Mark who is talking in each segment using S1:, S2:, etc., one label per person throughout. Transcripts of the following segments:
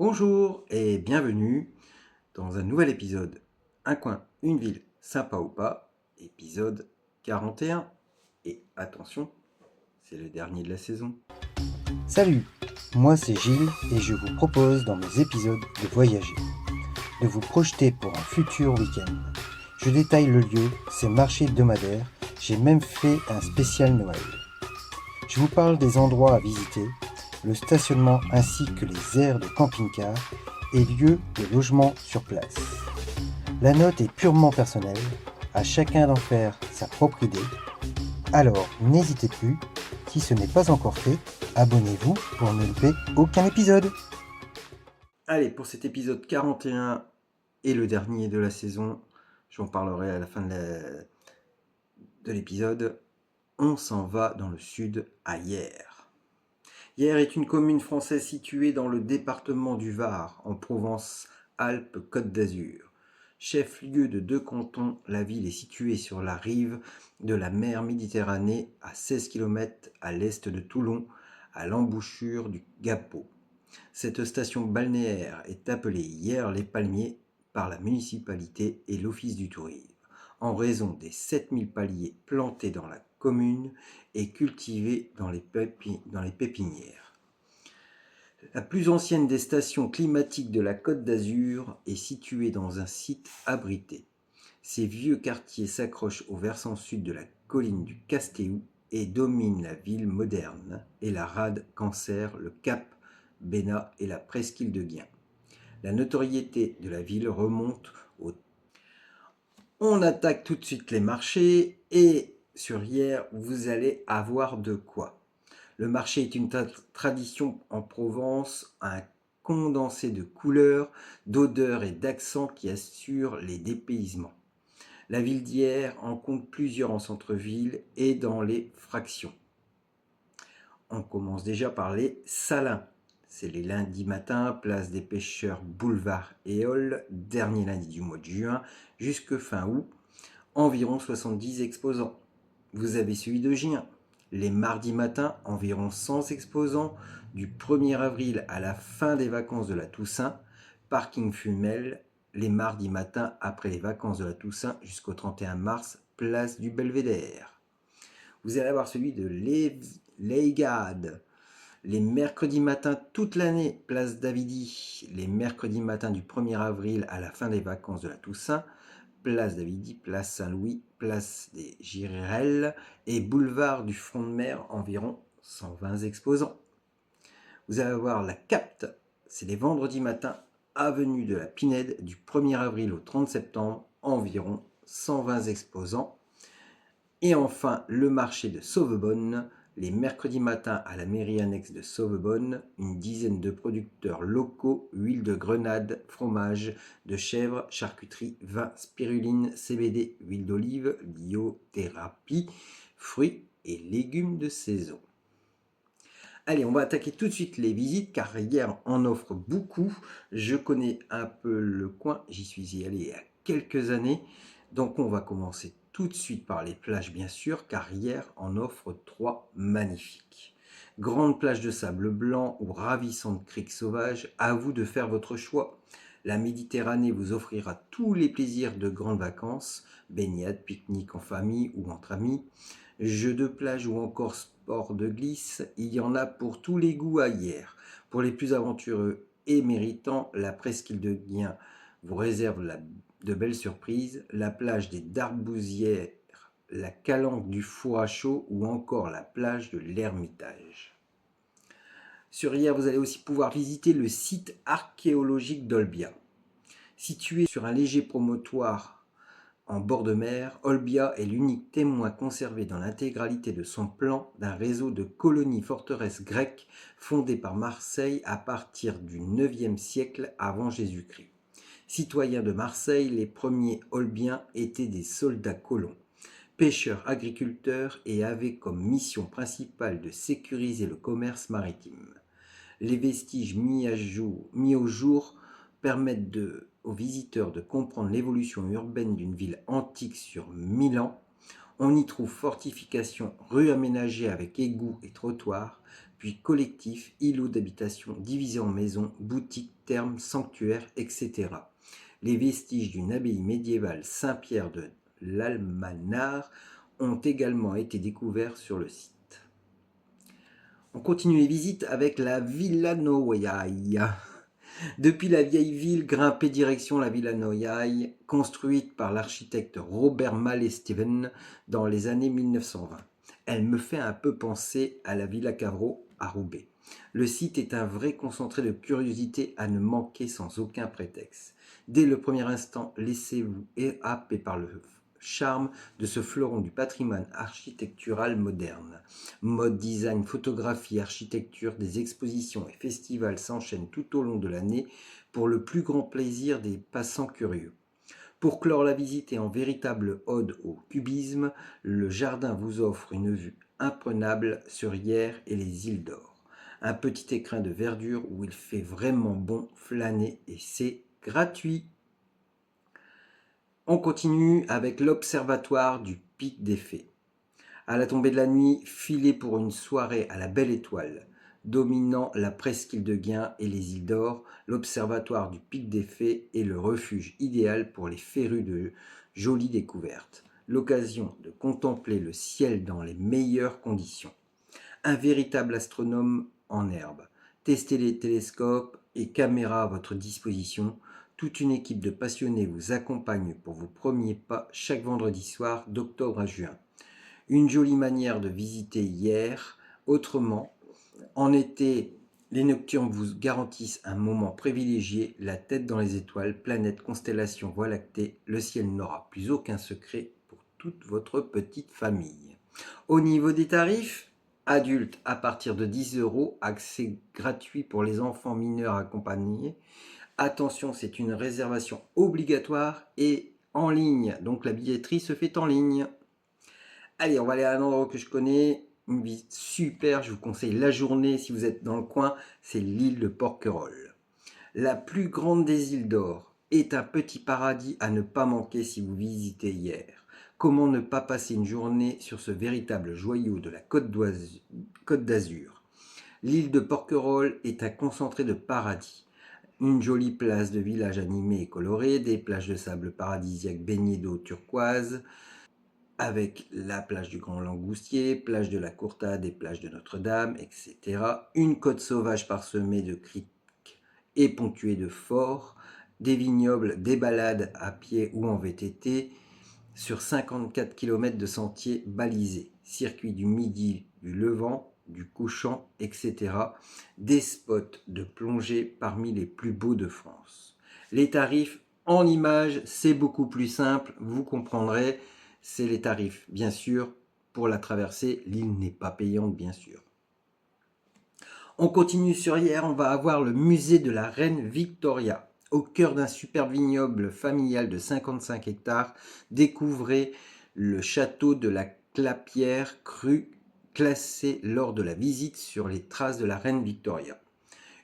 S1: Bonjour et bienvenue dans un nouvel épisode. Un coin, une ville, sympa ou pas, épisode 41. Et attention, c'est le dernier de la saison.
S2: Salut, moi c'est Gilles et je vous propose dans mes épisodes de voyager, de vous projeter pour un futur week-end. Je détaille le lieu, ses marchés hebdomadaires, j'ai même fait un spécial Noël. Je vous parle des endroits à visiter, le stationnement ainsi que les aires de camping-car et lieux de logement sur place. La note est purement personnelle, à chacun d'en faire sa propre idée. Alors n'hésitez plus, si ce n'est pas encore fait, abonnez-vous pour ne louper aucun épisode.
S1: Allez, pour cet épisode 41 et le dernier de la saison, j'en parlerai à la fin de l'épisode. On s'en va dans le sud à Hyères. Hyères est une commune française située dans le département du Var, en Provence-Alpes-Côte d'Azur. Chef-lieu de 2 cantons, la ville est située sur la rive de la mer Méditerranée, à 16 km à l'est de Toulon, à l'embouchure du Gapot. Cette station balnéaire est appelée Hyères-les-Palmiers par la municipalité et l'Office du tourisme, en raison des 7000 palmiers plantés dans la commune et cultivés dans les pépinières. La plus ancienne des stations climatiques de la Côte d'Azur est située dans un site abrité. Ces vieux quartiers s'accrochent au versant sud de la colline du Castéou et dominent la ville moderne et la rade qu'enserrent le Cap Bénat et la presqu'île de Guien. La notoriété de la ville remonte au... On attaque tout de suite les marchés et sur Hyères, vous allez avoir de quoi. Le marché est une tradition en Provence, un condensé de couleurs, d'odeurs et d'accents qui assure les dépaysements. La ville d'Hyères en compte plusieurs en centre-ville et dans les fractions. On commence déjà par les salins. C'est les lundis matins, place des pêcheurs, boulevard Éole, dernier lundi du mois de juin, jusque fin août, environ 70 exposants. Vous avez celui de Gien. Les mardis matins, environ 100 exposants, du 1er avril à la fin des vacances de la Toussaint, parking Fumel, les mardis matins après les vacances de la Toussaint jusqu'au 31 mars, place du Belvédère. Vous allez avoir celui de Leigade, les mercredis matins toute l'année, place Davidi. Les mercredis matins du 1er avril à la fin des vacances de la Toussaint, place Davidi, place Saint-Louis, place des Girelles et boulevard du Front de Mer, environ 120 exposants. Vous allez avoir la Capte, c'est les vendredis matins, avenue de la Pinède, du 1er avril au 30 septembre, environ 120 exposants. Et enfin, le marché de Sauvebonne, les mercredis matins à la mairie annexe de Sauvebonne, une dizaine de producteurs locaux, huile de grenade, fromage, de chèvre, charcuterie, vin, spiruline, CBD, huile d'olive, biothérapie, fruits et légumes de saison. Allez, on va attaquer tout de suite les visites car Hyères en offre beaucoup. Je connais un peu le coin, j'y suis allé il y a quelques années. Donc on va commencer tout de suite par les plages bien sûr car Hyères en offre 3 magnifiques. Grande plage de sable blanc ou ravissante crique sauvage, à vous de faire votre choix. La Méditerranée vous offrira tous les plaisirs de grandes vacances, baignade, pique-nique en famille ou entre amis. Jeux de plage ou encore sport de glisse, il y en a pour tous les goûts à Hyères. Pour les plus aventureux et méritants, la presqu'île de Guien vous réserve de belles surprises, la plage des Darbousières, la calanque du Four à Chaud ou encore la plage de l'Ermitage. Sur Hyères, vous allez aussi pouvoir visiter le site archéologique d'Olbia. Situé sur un léger promontoire en bord de mer, Olbia est l'unique témoin conservé dans l'intégralité de son plan d'un réseau de colonies-forteresses grecques fondées par Marseille à partir du IXe siècle avant Jésus-Christ. Citoyens de Marseille, les premiers Olbiens étaient des soldats colons, pêcheurs agriculteurs et avaient comme mission principale de sécuriser le commerce maritime. Les vestiges mis au jour permettent aux visiteurs de comprendre l'évolution urbaine d'une ville antique sur 1000 ans. On y trouve fortifications, rues aménagées avec égouts et trottoirs, puis collectif, îlot d'habitation divisé en maisons, boutiques, thermes, sanctuaires, etc. Les vestiges d'une abbaye médiévale Saint-Pierre de l'Almanar ont également été découverts sur le site. On continue les visites avec la Villa Noailles. Depuis la vieille ville, grimpée direction la Villa Noailles, construite par l'architecte Robert Mallet-Steven dans les années 1920. Elle me fait un peu penser à la Villa Cavro à Roubaix. Le site est un vrai concentré de curiosité à ne manquer sans aucun prétexte. Dès le premier instant, laissez-vous happer par le charme de ce fleuron du patrimoine architectural moderne. Mode, design, photographie, architecture, des expositions et festivals s'enchaînent tout au long de l'année pour le plus grand plaisir des passants curieux. Pour clore la visite et en véritable ode au cubisme, le jardin vous offre une vue imprenable sur Hyères et les îles d'Or. Un petit écrin de verdure où il fait vraiment bon flâner et c'est gratuit. On continue avec l'observatoire du Pic des Fées. À la tombée de la nuit, filez pour une soirée à la belle étoile. Dominant la presqu'île de Guin et les îles d'Or, l'observatoire du Pic des Fées est le refuge idéal pour les férus de jolies découvertes. L'occasion de contempler le ciel dans les meilleures conditions. Un véritable astronome en herbe. Testez les télescopes et caméras à votre disposition. Toute une équipe de passionnés vous accompagne pour vos premiers pas chaque vendredi soir d'octobre à juin. Une jolie manière de visiter Hyères. Autrement, en été, les nocturnes vous garantissent un moment privilégié, la tête dans les étoiles, planètes, constellations, voies lactées. Le ciel n'aura plus aucun secret pour toute votre petite famille. Au niveau des tarifs, adultes à partir de 10 €, accès gratuit pour les enfants mineurs accompagnés. Attention, c'est une réservation obligatoire et en ligne, donc la billetterie se fait en ligne. Allez, on va aller à un endroit que je connais, une visite super, je vous conseille la journée si vous êtes dans le coin, c'est l'île de Porquerolles. La plus grande des îles d'Or est un petit paradis à ne pas manquer si vous visitez Hyères. Comment ne pas passer une journée sur ce véritable joyau de la Côte d'Azur? L'île de Porquerolles est un concentré de paradis. Une jolie place de village animée et colorée, des plages de sable paradisiaque baignées d'eau turquoise, avec la plage du Grand Langoustier, plage de la Courtade et plage de Notre-Dame, etc. Une côte sauvage parsemée de criques et ponctuée de forts, des vignobles, des balades à pied ou en VTT, sur 54 km de sentiers balisés, circuits du midi, du levant, du couchant, etc. Des spots de plongée parmi les plus beaux de France. Les tarifs en images, c'est beaucoup plus simple, vous comprendrez, c'est les tarifs, bien sûr, pour la traversée, l'île n'est pas payante, bien sûr. On continue sur Hyères, on va avoir le musée de la Reine Victoria. Au cœur d'un superbe vignoble familial de 55 hectares, découvrez le château de la Clapière cru, classé lors de la visite sur les traces de la Reine Victoria.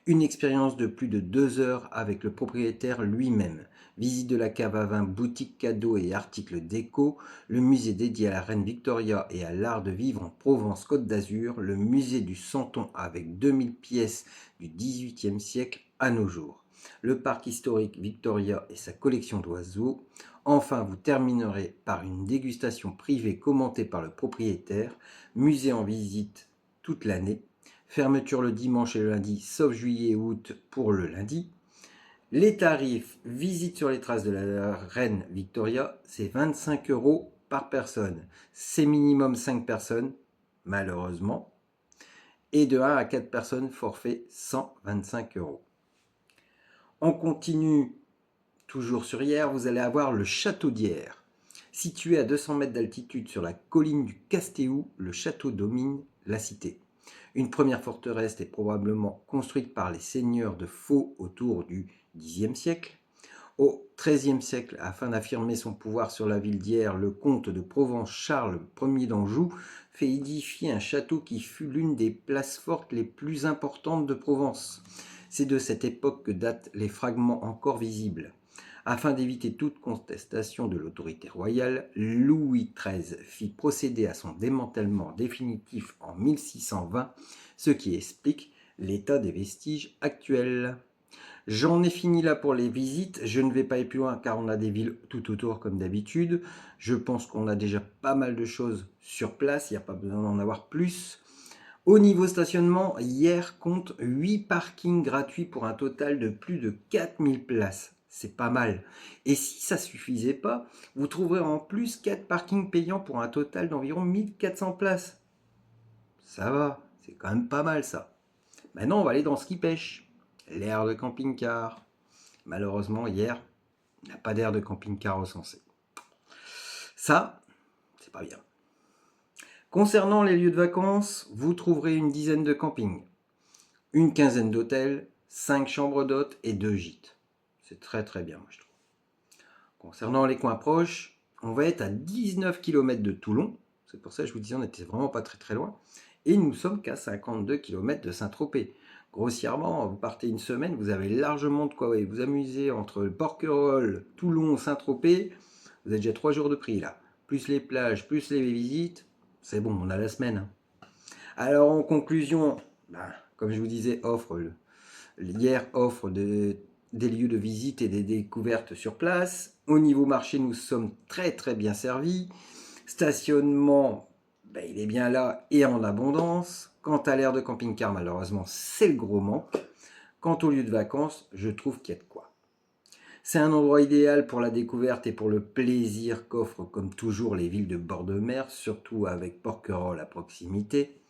S1: Une expérience de plus de 2 heures avec le propriétaire lui-même. Visite de la cave à vin, boutique cadeaux et articles déco, le musée dédié à la Reine Victoria et à l'art de vivre en Provence-Côte d'Azur, le musée du Santon avec 2000 pièces du XVIIIe siècle à nos jours, le parc historique Victoria et sa collection d'oiseaux. Enfin, vous terminerez par une dégustation privée commentée par le propriétaire, musée en visite toute l'année. Fermeture le dimanche et le lundi, sauf juillet et août pour le lundi. Les tarifs, visite sur les traces de la Reine Victoria, c'est 25 € par personne. C'est minimum 5 personnes, malheureusement. Et de 1 à 4 personnes, forfait 125 €. On continue toujours sur Hyères, vous allez avoir le château d'Hyères. Situé à 200 mètres d'altitude sur la colline du Castéou, le château domine la cité. Une première forteresse est probablement construite par les seigneurs de Faux autour du Xe siècle. Au XIIIe siècle, afin d'affirmer son pouvoir sur la ville d'Hyères, le comte de Provence Charles Ier d'Anjou fait édifier un château qui fut l'une des places fortes les plus importantes de Provence. C'est de cette époque que datent les fragments encore visibles. Afin d'éviter toute contestation de l'autorité royale, Louis XIII fit procéder à son démantèlement définitif en 1620, ce qui explique l'état des vestiges actuels. J'en ai fini là pour les visites, je ne vais pas aller plus loin car on a des villes tout autour comme d'habitude. Je pense qu'on a déjà pas mal de choses sur place, il n'y a pas besoin d'en avoir plus. Au niveau stationnement, hier compte 8 parkings gratuits pour un total de plus de 4000 places. C'est pas mal. Et si ça ne suffisait pas, vous trouverez en plus 4 parkings payants pour un total d'environ 1400 places. Ça va, c'est quand même pas mal ça. Maintenant, on va aller dans ce qui pêche. L'aire de camping-car. Malheureusement, hier, il n'y a pas d'aire de camping-car recensé. Ça, c'est pas bien. Concernant les lieux de vacances, vous trouverez une dizaine de campings, une quinzaine d'hôtels, 5 chambres d'hôtes et 2 gîtes. C'est très très bien, moi je trouve. Concernant les coins proches, on va être à 19 km de Toulon. C'est pour ça que je vous disais, on n'était vraiment pas très très loin. Et nous sommes qu'à 52 km de Saint-Tropez. Grossièrement, vous partez une semaine, vous avez largement de quoi vous amuser entre Porquerolles, Toulon, Saint-Tropez. Vous avez déjà 3 jours de prix là. Plus les plages, plus les visites. C'est bon, on a la semaine. Alors en conclusion, comme je vous disais, hier offre des lieux de visite et des découvertes sur place. Au niveau marché, nous sommes très très bien servis. Stationnement, il est bien là et en abondance. Quant à l'aire de camping-car, malheureusement, c'est le gros manque. Quant au lieu de vacances, je trouve qu'il y a de quoi. C'est un endroit idéal pour la découverte et pour le plaisir qu'offrent comme toujours les villes de bord de mer, surtout avec Porquerolles à proximité.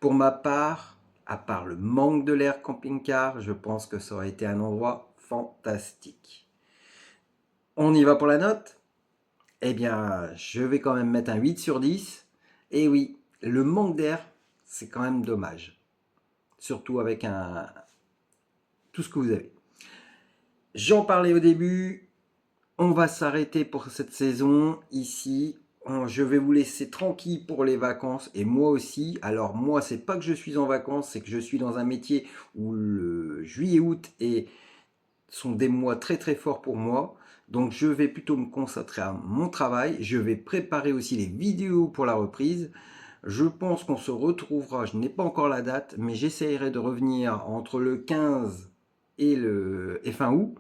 S1: Pour ma part, à part le manque de l'air camping-car, je pense que ça aurait été un endroit fantastique. On y va pour la note ? Eh bien, je vais quand même mettre un 8 sur 10. Et oui, le manque d'air, c'est quand même dommage. Surtout avec tout ce que vous avez. J'en parlais au début, on va s'arrêter pour cette saison ici. Je vais vous laisser tranquille pour les vacances et moi aussi. Alors moi, c'est pas que je suis en vacances, c'est que je suis dans un métier où le juillet-août sont des mois très très forts pour moi. Donc je vais plutôt me concentrer à mon travail. Je vais préparer aussi les vidéos pour la reprise. Je pense qu'on se retrouvera, je n'ai pas encore la date, mais j'essaierai de revenir entre le 15 et fin août.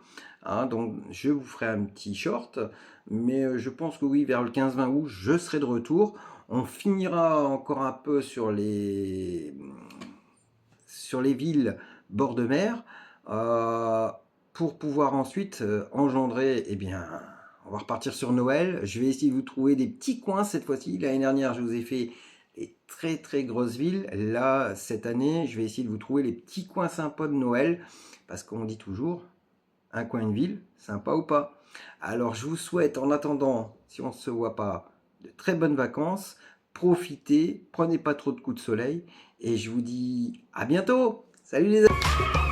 S1: Donc je vous ferai un petit short, mais je pense que oui, vers le 15-20 août, je serai de retour. On finira encore un peu sur les villes bord de mer, pour pouvoir ensuite engendrer, on va repartir sur Noël. Je vais essayer de vous trouver des petits coins cette fois-ci. L'année dernière, je vous ai fait les très très grosses villes. Là, cette année, je vais essayer de vous trouver les petits coins sympas de Noël, parce qu'on dit toujours, un coin, une ville, sympa ou pas. Alors, je vous souhaite, en attendant, si on ne se voit pas, de très bonnes vacances. Profitez, prenez pas trop de coups de soleil, et je vous dis à bientôt. Salut les amis.